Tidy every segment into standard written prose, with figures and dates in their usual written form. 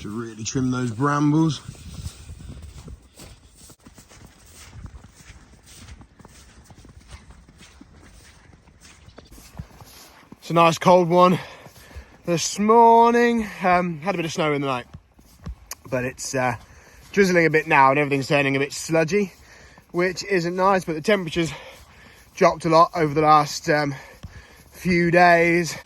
to really trim those brambles. It's a nice cold one this morning. Had a bit of snow in the night, but it's drizzling a bit now and everything's turning a bit sludgy, which isn't nice, but the temperature's dropped a lot over the last few days.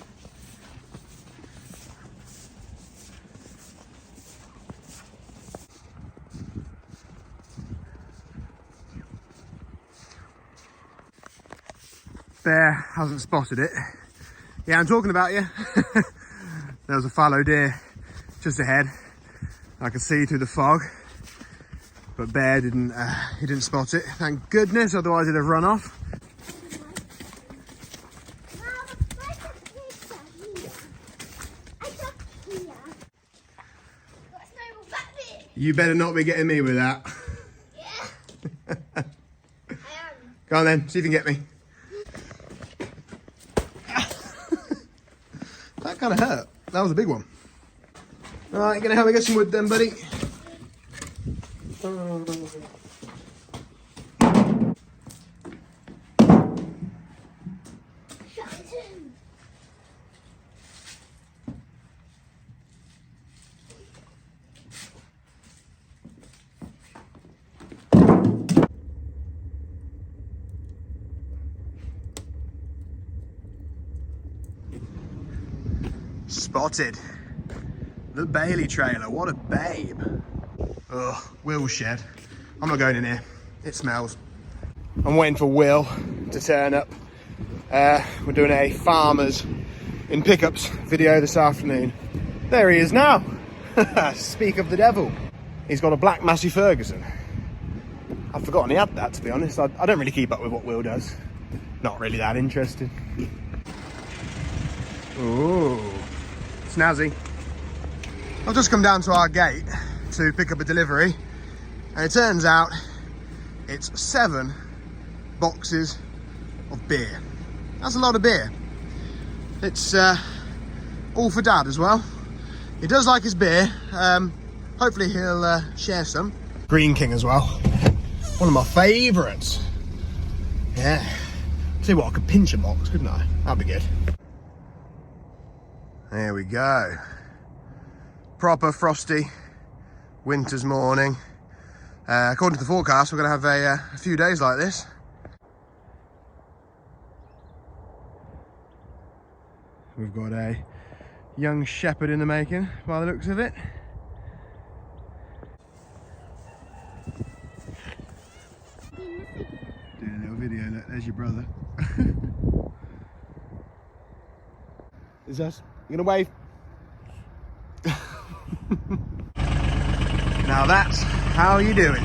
Bear hasn't spotted it. Yeah, I'm talking about you. There was a fallow deer just ahead. I could see through the fog, but Bear didn't. He didn't spot it. Thank goodness, otherwise it'd have run off. You better not be getting me with that. Yeah. I am. Go on then, see if you can get me. That kind of hurt. That was a big one. All right, you gonna help me get some wood then, buddy? Spotted. The Bailey trailer, what a babe. Ugh, Will's shed. I'm not going in here, it smells. I'm waiting for Will to turn up. We're doing a farmers in pickups video this afternoon. There he is now. Speak of the devil. He's got a black Massey Ferguson. I've forgotten he had that, to be honest. I don't really keep up with what Will does. Not really that interested. Ooh. Snazzy. I've just come down to our gate to pick up a delivery, and it turns out it's 7 boxes of beer. That's a lot of beer. It's all for Dad as well. He does like his beer. Hopefully he'll share some. Green King as well. One of my favourites. Yeah. Tell you what, I could pinch a box, couldn't I? That'd be good. There we go. Proper frosty winter's morning. According to the forecast, we're going to have a few days like this. We've got a young shepherd in the making, by the looks of it. Doing a little video, look, there's your brother. Is us? You gonna wave? Now that's how you do it.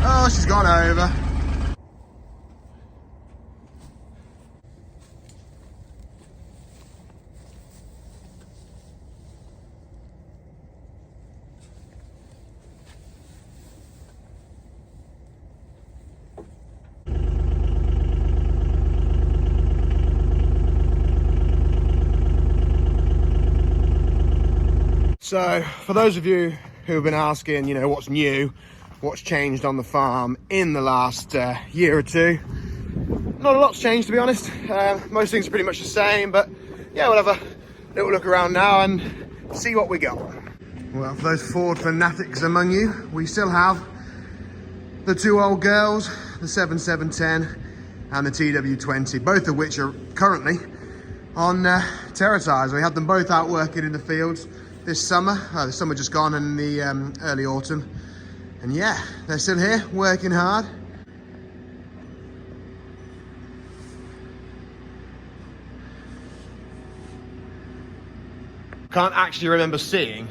Oh, she's gone over. So, for those of you who have been asking, you know, what's new, what's changed on the farm in the last year or two, not a lot's changed, to be honest. Most things are pretty much the same, but yeah, we'll have a little look around now and see what we got. Well, for those Ford fanatics among you, we still have the 2 old girls, the 7710 and the TW20, both of which are currently on Territise. We had them both out working in the fields this summer, the summer just gone, and the early autumn. And yeah, they're still here, working hard. Can't actually remember seeing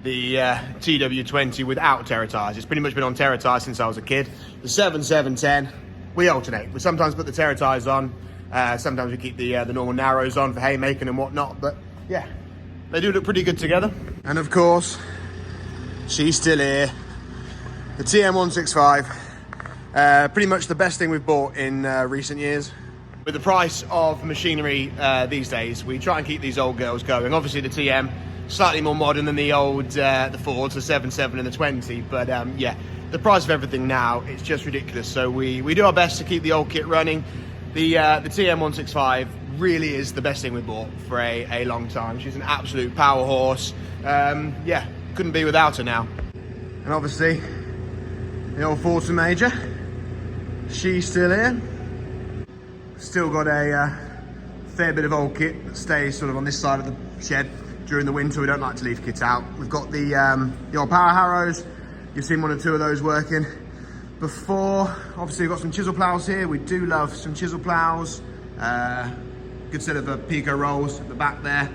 the TW20 without Territise. It's pretty much been on Territise since I was a kid. The 7710, we alternate. We sometimes put the Territise on, Sometimes we keep the normal narrows on for haymaking and whatnot, but yeah, they do look pretty good together. And of course, she's still here, the TM165. Pretty much the best thing we've bought in recent years. With the price of machinery these days, we try and keep these old girls going. Obviously the TM, slightly more modern than the old, the Fords, the 77 and the 20, but yeah, the price of everything now, it's just ridiculous. So we do our best to keep the old kit running. The TM165 really is the best thing we bought for a long time. She's an absolute power horse. Yeah, couldn't be without her now. And obviously, the old Forza Major, she's still here. Still got a fair bit of old kit that stays sort of on this side of the shed during the winter. We don't like to leave kit out. We've got the old power harrows. You've seen one or two of those working before. Obviously we've got some chisel plows here. We do love some chisel plows. Good set of Pico rolls at the back there.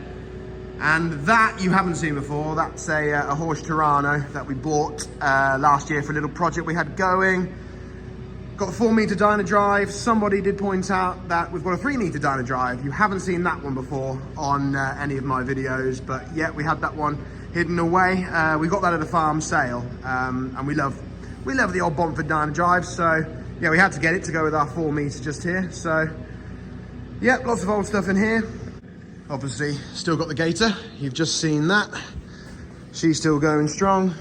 And that you haven't seen before. That's a Horsch Turano that we bought last year for a little project we had going. Got a 4-meter dyno drive. Somebody did point out that we've got a 3-meter dyno drive. You haven't seen that one before on any of my videos, but yeah, we had that one hidden away. We got that at a farm sale, and we love the old Bomford dyno drive, so yeah, we had to get it to go with our 4-meter just here. So yeah, lots of old stuff in here. Obviously, still got the Gator. You've just seen that. She's still going strong.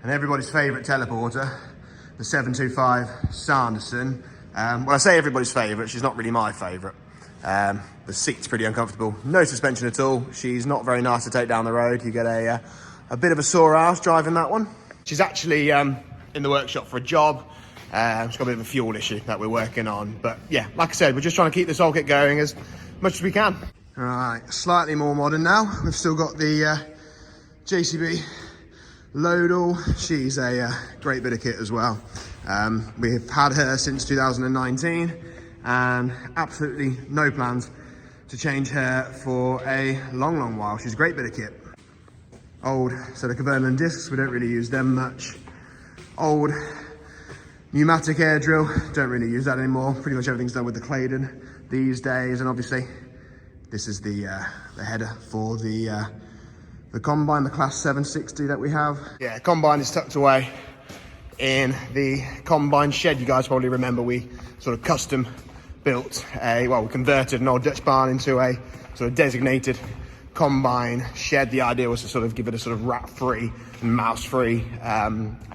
And everybody's favourite teleporter, the 725 Sanderson. Well, I say everybody's favourite, she's not really my favourite. The seat's pretty uncomfortable, no suspension at all. She's not very nice to take down the road. You get a bit of a sore ass driving that one. She's actually in the workshop for a job. She's got a bit of a fuel issue that we're working on. But yeah, like I said, we're just trying to keep this whole kit going as much as we can. All right, slightly more modern now. We've still got the JCB Lodal. She's a great bit of kit as well. We've had her since 2019 and absolutely no plans to change her for a long while. She's a great bit of kit. Old set of Kverneland discs, we don't really use them much. Old pneumatic air drill, don't really use that anymore. Pretty much everything's done with the Claydon these days. And obviously this is the header for the Combine, the Class 760 that we have. Yeah, Combine is tucked away in the Combine shed. You guys probably remember we sort of custom built we converted an old Dutch barn into a sort of designated Combine shed. The idea was to sort of give it a sort of rat-free and mouse-free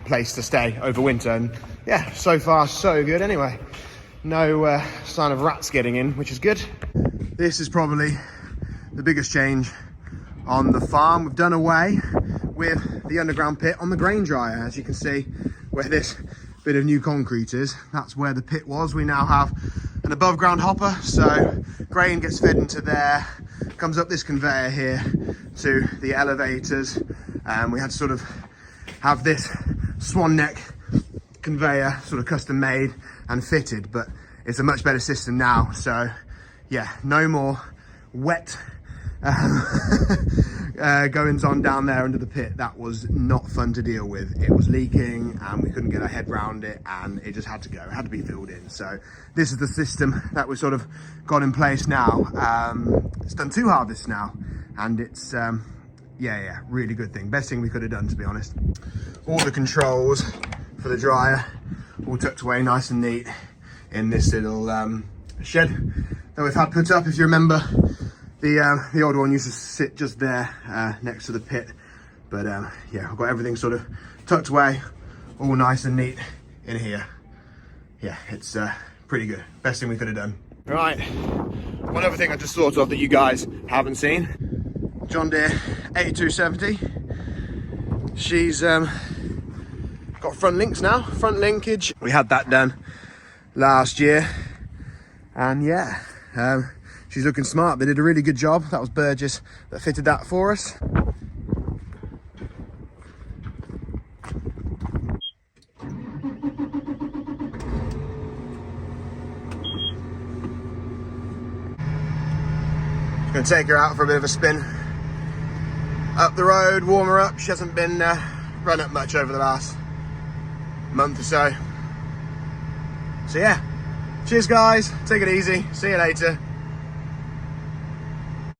place to stay over winter. And yeah, so far so good anyway. No sign of rats getting in, which is good. This is probably the biggest change on the farm. We've done away with the underground pit on the grain dryer. As you can see where this bit of new concrete is, that's where the pit was. We now have an above ground hopper, so grain gets fed into there, comes up this conveyor here to the elevators, and we had to sort of have this swan neck conveyor sort of custom made and fitted, but it's a much better system now. So yeah, no more wet goings on down there under the pit. That was not fun to deal with. It was leaking and we couldn't get our head around it, and it just had to go. It had to be filled in. So this is the system that we sort of got in place now. It's done 2 harvests now, and it's yeah, really good thing. Best thing we could have done, to be honest. All the controls for the dryer all tucked away nice and neat in this little shed that we've had put up. If you remember, the old one used to sit just there next to the pit, but yeah, I've got everything sort of tucked away, all nice and neat in here. Yeah, it's pretty good. Best thing we could have done. Right, one other thing I just thought of that you guys haven't seen. John Deere 8270. She's got front links now, front linkage. We had that done last year, and yeah, she's looking smart. They did a really good job. That was Burgess that fitted that for us. Gonna take her out for a bit of a spin up the road, warm her up. She hasn't been run up much over the last month or so. So yeah, Cheers, guys. Take it easy. See you later.